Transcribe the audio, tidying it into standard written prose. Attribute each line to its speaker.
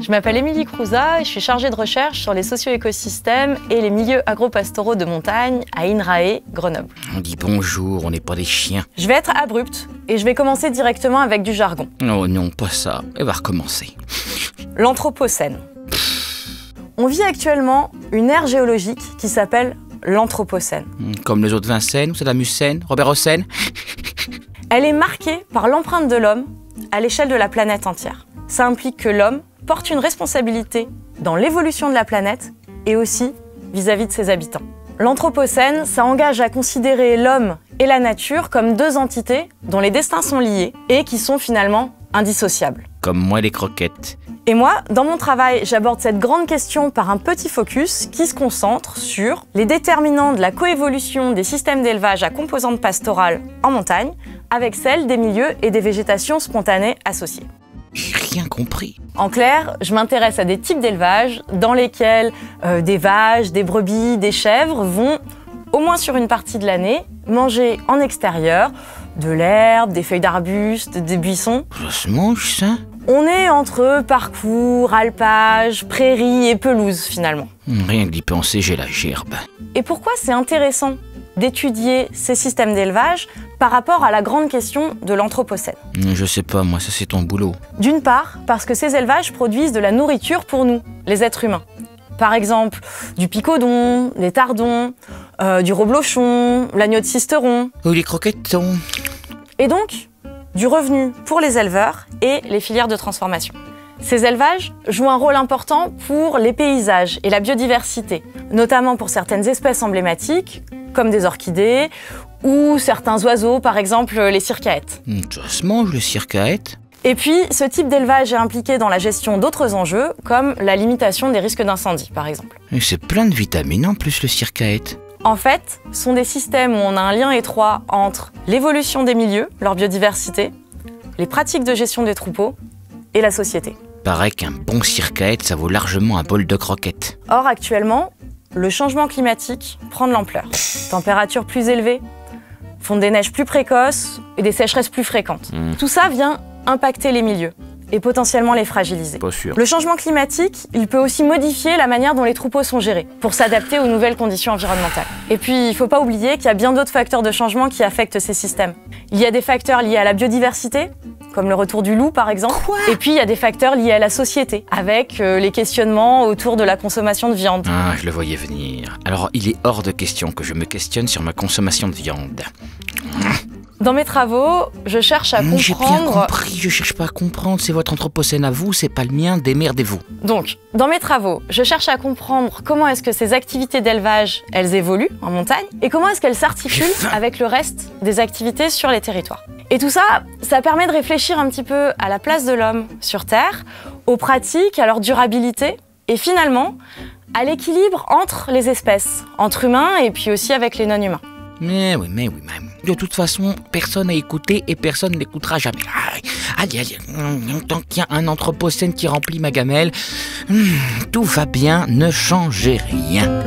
Speaker 1: Je m'appelle Émilie Crouza et je suis chargée de recherche sur les socio-écosystèmes et les milieux agro-pastoraux de montagne à INRAE, Grenoble.
Speaker 2: On dit bonjour, on n'est pas des chiens.
Speaker 1: Je vais être abrupte et je vais commencer directement avec du jargon.
Speaker 2: Oh non, pas ça. Elle va recommencer.
Speaker 1: L'Anthropocène. On vit actuellement une ère géologique qui s'appelle l'Anthropocène.
Speaker 2: Comme les autres Vincennes, Saddam Hussein, Robert Hossein.
Speaker 1: Elle est marquée par l'empreinte de l'homme à l'échelle de la planète entière. Ça implique que l'homme porte une responsabilité dans l'évolution de la planète et aussi vis-à-vis de ses habitants. L'Anthropocène, ça engage à considérer l'homme et la nature comme deux entités dont les destins sont liés et qui sont finalement indissociables.
Speaker 2: Comme moi les croquettes.
Speaker 1: Et moi, dans mon travail, j'aborde cette grande question par un petit focus qui se concentre sur les déterminants de la coévolution des systèmes d'élevage à composante pastorale en montagne avec celle des milieux et des végétations spontanées associées.
Speaker 2: J'ai rien compris.
Speaker 1: En clair, je m'intéresse à des types d'élevage dans lesquels des vaches, des brebis, des chèvres vont, au moins sur une partie de l'année, manger en extérieur de l'herbe, des feuilles d'arbustes, des buissons.
Speaker 2: Ça se mange, ça?
Speaker 1: On est entre parcours, alpage, prairies et pelouse finalement.
Speaker 2: Rien que d'y penser, j'ai la gerbe.
Speaker 1: Et pourquoi c'est intéressant d'étudier ces systèmes d'élevage par rapport à la grande question de l'Anthropocène?
Speaker 2: Je sais pas, moi, ça c'est ton boulot.
Speaker 1: D'une part, parce que ces élevages produisent de la nourriture pour nous, les êtres humains. Par exemple, du picodon, des tardons, du reblochon, l'agneau de Sisteron.
Speaker 2: Oh, les croquettons.
Speaker 1: Et donc, du revenu pour les éleveurs et les filières de transformation. Ces élevages jouent un rôle important pour les paysages et la biodiversité, notamment pour certaines espèces emblématiques, comme des orchidées, ou certains oiseaux, par exemple les circaètes.
Speaker 2: Ça se mange, le circaète?
Speaker 1: Et puis, ce type d'élevage est impliqué dans la gestion d'autres enjeux, comme la limitation des risques d'incendie, par exemple.
Speaker 2: Et c'est plein de vitamines en plus, le circaète.
Speaker 1: En fait, ce sont des systèmes où on a un lien étroit entre l'évolution des milieux, leur biodiversité, les pratiques de gestion des troupeaux et la société.
Speaker 2: Paraît qu'un bon circaète, ça vaut largement un bol de croquettes.
Speaker 1: Or, actuellement, le changement climatique prend de l'ampleur. Températures plus élevées, fonte des neiges plus précoces et des sécheresses plus fréquentes. Tout ça vient impacter les milieux et potentiellement les fragiliser.
Speaker 2: Pas sûr.
Speaker 1: Le changement climatique, il peut aussi modifier la manière dont les troupeaux sont gérés pour s'adapter aux nouvelles conditions environnementales. Et puis, il ne faut pas oublier qu'il y a bien d'autres facteurs de changement qui affectent ces systèmes. Il y a des facteurs liés à la biodiversité, comme le retour du loup par exemple. Et puis, il y a des facteurs liés à la société, avec les questionnements autour de la consommation de viande.
Speaker 2: Ah, je le voyais venir. Alors, il est hors de question que je me questionne sur ma consommation de viande.
Speaker 1: Dans mes travaux, je cherche à comprendre...
Speaker 2: J'ai bien compris, je cherche pas à comprendre, c'est votre Anthropocène à vous, c'est pas le mien, démerdez-vous.
Speaker 1: Donc, dans mes travaux, je cherche à comprendre comment est-ce que ces activités d'élevage, elles évoluent en montagne, et comment est-ce qu'elles s'articulent avec le reste des activités sur les territoires. Et tout ça, ça permet de réfléchir un petit peu à la place de l'homme sur Terre, aux pratiques, à leur durabilité, et finalement, à l'équilibre entre les espèces, entre humains et puis aussi avec les non-humains.
Speaker 2: Mais oui. De toute façon, personne n'a écouté et personne n'écoutera jamais. Allez. Tant qu'il y a un Anthropocène qui remplit ma gamelle, tout va bien, ne changez rien.